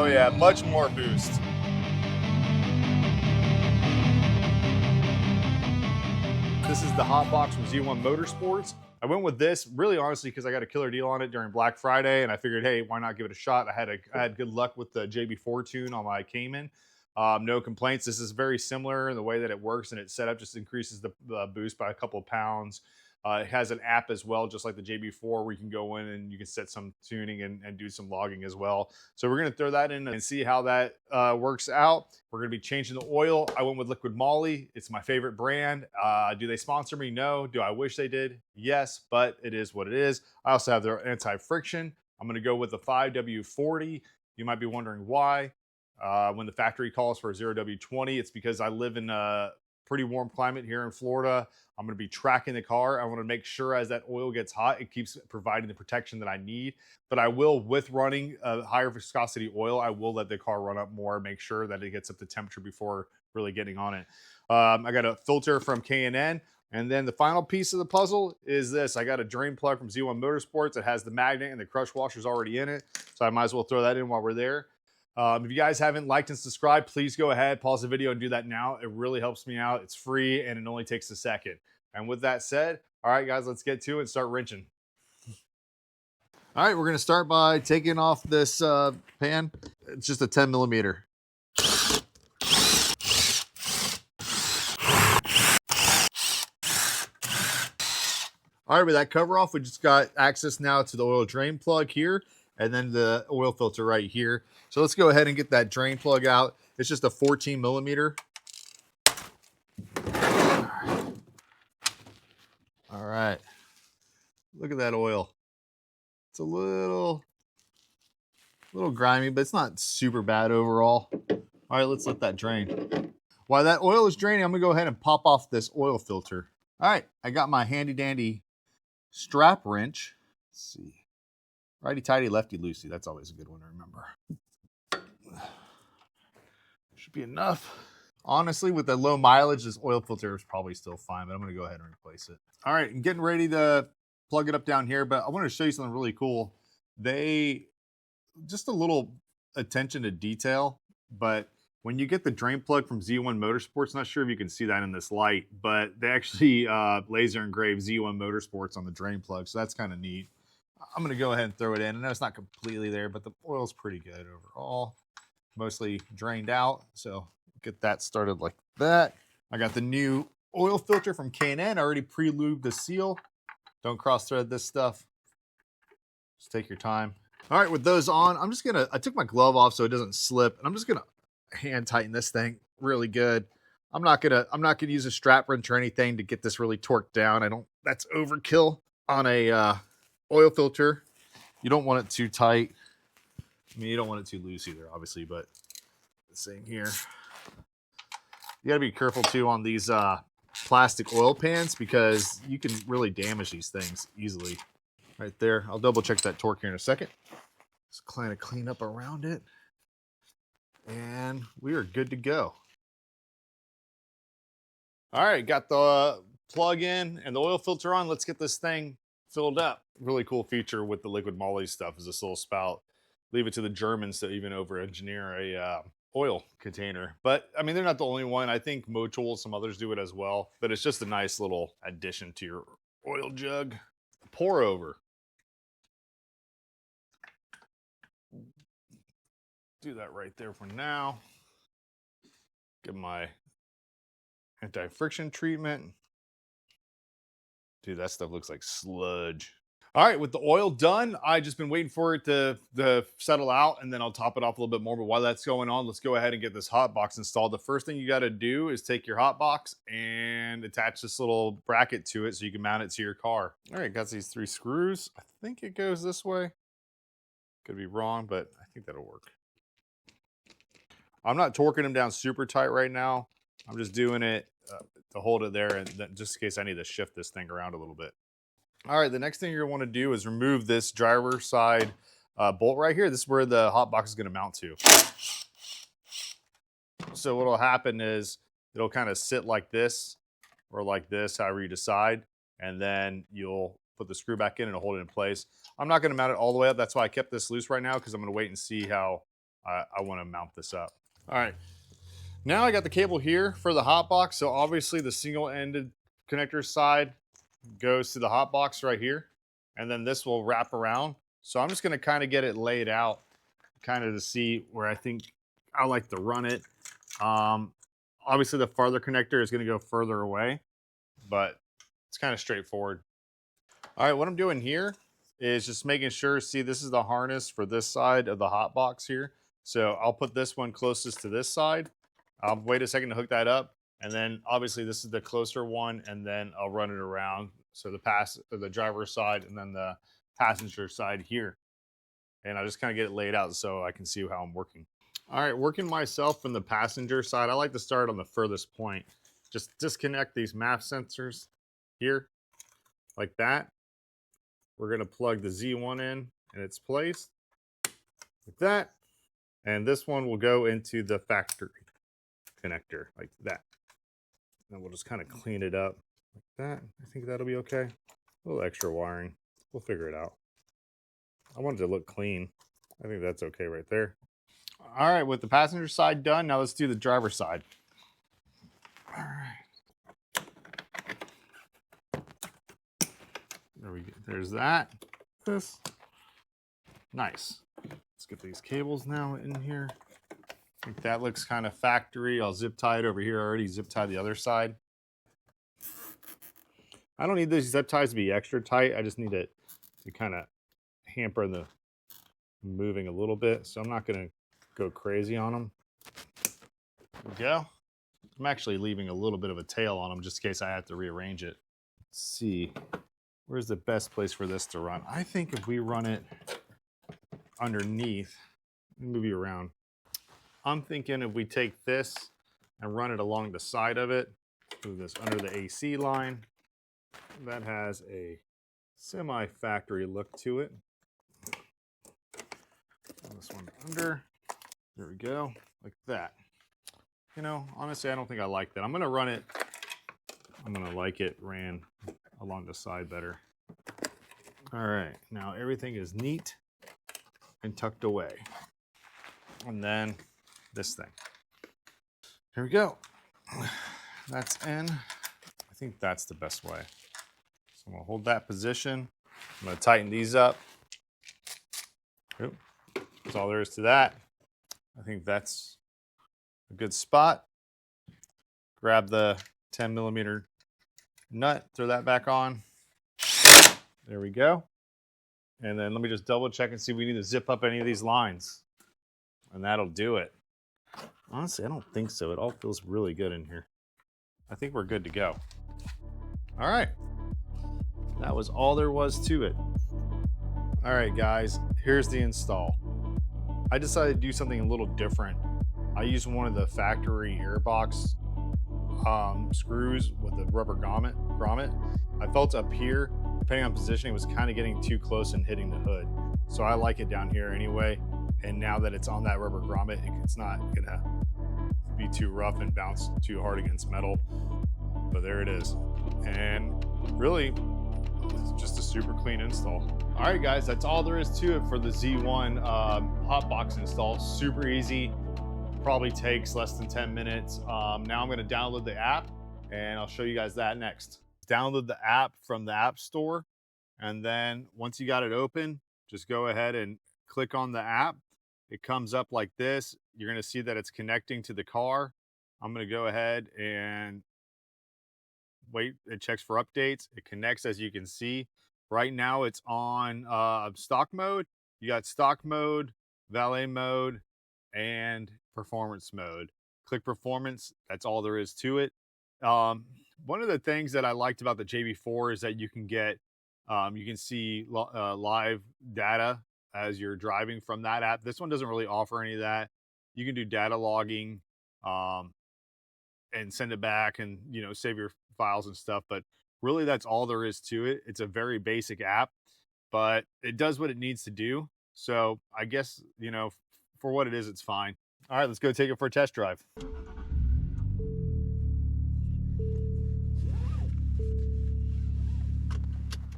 Oh yeah, much more boost. This is the Hotbox from Z1 Motorsports. I went with this really honestly because I got a killer deal on it during Black Friday, and I figured, hey, why not give it a shot? I had good luck with the JB4 tune on my Cayman. No complaints. This is very similar in the way that it works, and its setup just increases the boost by a couple of pounds. It has an app as well, just like the JB4, where you can go in and you can set some tuning and do some logging as well. So we're going to throw that in and see how that works out. We're going to be changing the oil. I went with Liqui Moly. It's my favorite brand. Do they sponsor me? No. Do I wish they did? Yes, but it is what it is. I also have their anti-friction. I'm going to go with the 5W40. You might be wondering why. When the factory calls for a 0W20, it's because I live in a pretty warm climate here in Florida. I'm going to be tracking the car. I want to make sure as that oil gets hot, it keeps providing the protection that I need. But I will, with running a higher viscosity oil, I will let the car run up more, make sure that it gets up to temperature before really getting on it. I got a filter from K&N. And then the final piece of the puzzle is this. I got a drain plug from Z1 Motorsports. It has the magnet and the crush washers already in it. So I might as well throw that in while we're there. If you guys haven't liked and subscribed, please go ahead, pause the video and do that now. It really helps me out. It's free and it only takes a second. And with that said, all right, guys, let's get to it and start wrenching. All right, we're going to start by taking off this pan. It's just a 10 millimeter. All right, with that cover off, we just got access now to the oil drain plug here and then the oil filter right here. So let's go ahead and get that drain plug out. It's just a 14 millimeter. All right. Look at that oil. It's a little grimy, but it's not super bad overall. All right, let's let that drain. While that oil is draining, I'm gonna go ahead and pop off this oil filter. All right, I got my handy dandy strap wrench. Let's see. Righty tighty, lefty loosey. That's always a good one to remember. Should be enough. Honestly, with the low mileage, this oil filter is probably still fine, but I'm gonna go ahead and replace it. All right, I'm getting ready to plug it up down here, but I wanted to show you something really cool. Just a little attention to detail, but when you get the drain plug from Z1 Motorsports, not sure if you can see that in this light, but they actually laser engrave Z1 Motorsports on the drain plug, so that's kind of neat. I'm gonna go ahead and throw it in. I know it's not completely there, but the oil's pretty good overall. Mostly drained out, so get that started like that. I got the new oil filter from K&N. I already pre-lubed the seal. Don't cross-thread this stuff. Just take your time. All right, with those on, I took my glove off so it doesn't slip, and I'm just gonna hand tighten this thing really good. I'm not gonna use a strap wrench or anything to get this really torqued down. That's overkill on a oil filter. You don't want it too tight. I mean, you don't want it too loose either, obviously, but the same here. You gotta be careful too on these plastic oil pans because you can really damage these things easily. Right there. I'll double check that torque here in a second. Just kind of clean up around it. And we are good to go. All right, got the plug in and the oil filter on. Let's get this thing filled up. Really cool feature with the Liqui Moly stuff is this little spout. Leave it to the Germans to even over-engineer a oil container. But, I mean, they're not the only one. I think Motul, some others do it as well. But it's just a nice little addition to your oil jug. Pour over. Do that right there for now. Get my anti-friction treatment. Dude, that stuff looks like sludge. All right, with the oil done, I've just been waiting for it to settle out, and then I'll top it off a little bit more. But while that's going on, let's go ahead and get this hot box installed. The first thing you got to do is take your hot box and attach this little bracket to it so you can mount it to your car. All right, got these 3 screws. I think it goes this way. Could be wrong, but I think that'll work. I'm not torquing them down super tight right now. I'm just doing it to hold it there, and then just in case I need to shift this thing around a little bit. All right, the next thing you're gonna wanna do is remove this driver side bolt right here. This is where the hot box is gonna mount to. So what'll happen is it'll kind of sit like this or like this, however you decide, and then you'll put the screw back in and it'll hold it in place. I'm not gonna mount it all the way up. That's why I kept this loose right now, because I'm gonna wait and see how I want to mount this up. All right, now I got the cable here for the hot box. So obviously the single-ended connector side goes to the hot box right here, and then this will wrap around. So I'm just going to kind of get it laid out, kind of to see where I think I like to run it. Obviously the farther connector is going to go further away, but it's kind of straightforward. All right, what I'm doing here is just making sure, see, this is the harness for this side of the hot box here. So I'll put this one closest to this side. I'll wait a second to hook that up. And then obviously this is the closer one, and then I'll run it around. So the driver's side and then the passenger side here. And I'll just kind of get it laid out so I can see how I'm working. All right, working myself from the passenger side, I like to start on the furthest point. Just disconnect these map sensors here, like that. We're gonna plug the Z1 in its place, like that. And this one will go into the factory connector, like that. And we'll just kind of clean it up like that. I think that'll be okay. A little extra wiring, we'll figure it out. I want it to look clean. I think that's okay right there. All right, with the passenger side done, now let's do the driver's side. All right. There we go. There's that. This. Nice. Let's get these cables now in here. I think that looks kind of factory. I'll zip tie it over here. I already zip tied the other side. I don't need these zip ties to be extra tight. I just need it to kind of hamper the moving a little bit. So I'm not going to go crazy on them. There we go. I'm actually leaving a little bit of a tail on them just in case I have to rearrange it. Let's see. Where's the best place for this to run? I think if we run it underneath, move you around. I'm thinking if we take this and run it along the side of it, move this under the AC line, that has a semi-factory look to it. This one under. There we go, like that. You know, honestly, I don't think I like that. I'm gonna run it, I'm gonna like it ran along the side better. All right, now everything is neat and tucked away. And then this thing. Here we go. That's in. I think that's the best way. So I'm gonna hold that position. I'm gonna tighten these up. Oop. That's all there is to that. I think that's a good spot. Grab the 10mm nut, throw that back on. There we go. And then let me just double check and see if we need to zip up any of these lines. And that'll do it. Honestly, I don't think so. It all feels really good in here. I think we're good to go. All right. That was all there was to it. All right, guys, here's the install. I decided to do something a little different. I used one of the factory airbox screws with the rubber grommet. I felt up here, depending on positioning, it was kind of getting too close and hitting the hood. So I like it down here anyway. And now that it's on that rubber grommet, it's not gonna be too rough and bounce too hard against metal. But there it is. And really, it's just a super clean install. All right, guys, that's all there is to it for the Z1 Hotbox install. Super easy, probably takes less than 10 minutes. Now I'm gonna download the app and I'll show you guys that next. Download the app from the App Store. And then once you got it open, just go ahead and click on the app. It comes up like this. You're gonna see that it's connecting to the car. I'm gonna go ahead and wait. It checks for updates. It connects, as you can see. Right now it's on stock mode. You got stock mode, valet mode, and performance mode. Click performance, that's all there is to it. One of the things that I liked about the JB4 is that you can get, you can see live data as you're driving from that app. This one doesn't really offer any of that. You can do data logging and send it back and, you know, save your files and stuff. But really, that's all there is to it. It's a very basic app, but it does what it needs to do. So I guess, you know, for what it is, it's fine. All right, let's go take it for a test drive.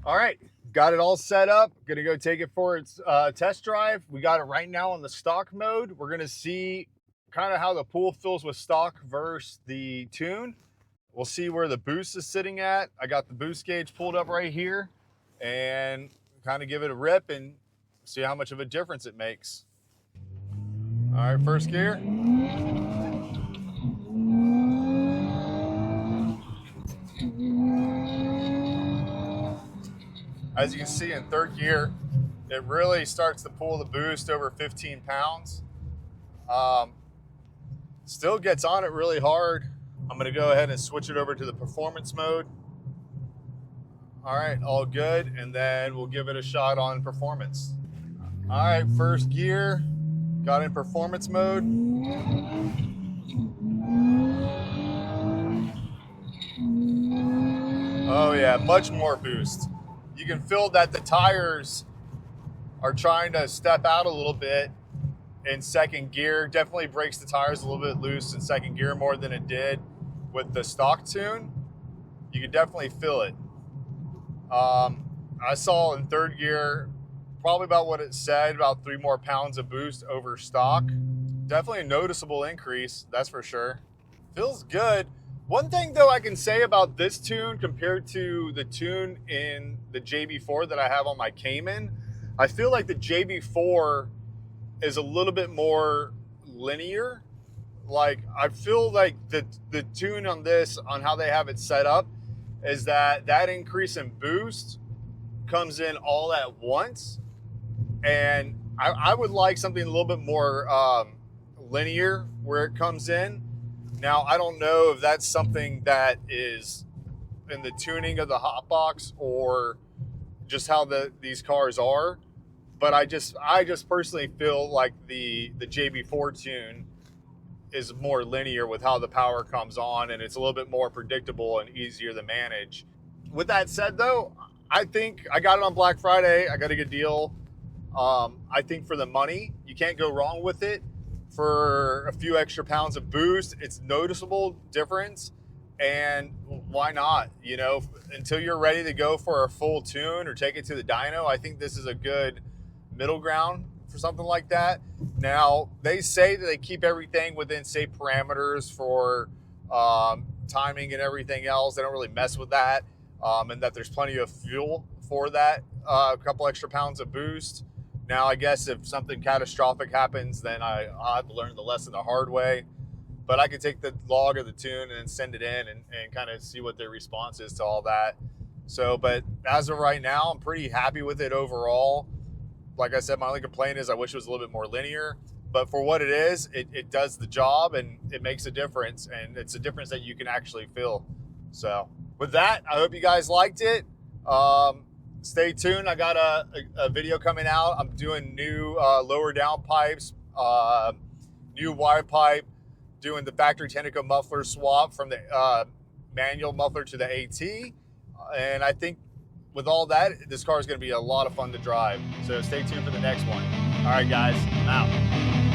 All right, Got it all set up. Gonna go take it for its test drive. We got it right now on the stock mode. We're gonna see kind of how the pool feels with stock versus the tune. We'll see where the boost is sitting at. I got the boost gauge pulled up right here and kind of give it a rip and see how much of a difference it makes. All right, first gear. As you can see in third gear, it really starts to pull the boost over 15 pounds. Still gets on it really hard. I'm gonna go ahead and switch it over to the performance mode. All right, all good. And then we'll give it a shot on performance. All right, first gear, got in performance mode. Oh yeah, much more boost. You can feel that the tires are trying to step out a little bit in second gear. Definitely breaks the tires a little bit loose in second gear more than it did with the stock tune. You can definitely feel it. I saw in third gear probably about what it said, about 3 more pounds of boost over stock. Definitely a noticeable increase, that's for sure. Feels good. One thing though I can say about this tune compared to the tune in the JB4 that I have on my Cayman, I feel like the JB4 is a little bit more linear. Like I feel like the tune on this, on how they have it set up, is that increase in boost comes in all at once. And I would like something a little bit more linear where it comes in. Now, I don't know if that's something that is in the tuning of the Hotbox or just how these cars are, but I just personally feel like the JB4 tune is more linear with how the power comes on, and it's a little bit more predictable and easier to manage. With that said, though, I think I got it on Black Friday. I got a good deal. I think for the money, you can't go wrong with it. For a few extra pounds of boost, it's noticeable difference, and why not? You know, until you're ready to go for a full tune or take it to the dyno, I think this is a good middle ground for something like that. Now, they say that they keep everything within safe parameters for timing and everything else. They don't really mess with that, and that there's plenty of fuel for that, a couple extra pounds of boost. Now, I guess if something catastrophic happens, then I'll have to learn the lesson the hard way. But I could take the log of the tune and send it in and kind of see what their response is to all that. So, but as of right now, I'm pretty happy with it overall. Like I said, my only complaint is I wish it was a little bit more linear. But for what it is, it does the job and it makes a difference. And it's a difference that you can actually feel. So with that, I hope you guys liked it. Stay tuned. I got a video coming out. I'm doing new lower down pipes, new wide pipe, doing the factory Tenneco muffler swap from the manual muffler to the AT. And I think with all that, this car is going to be a lot of fun to drive. So stay tuned for the next one. All right, guys, I'm out.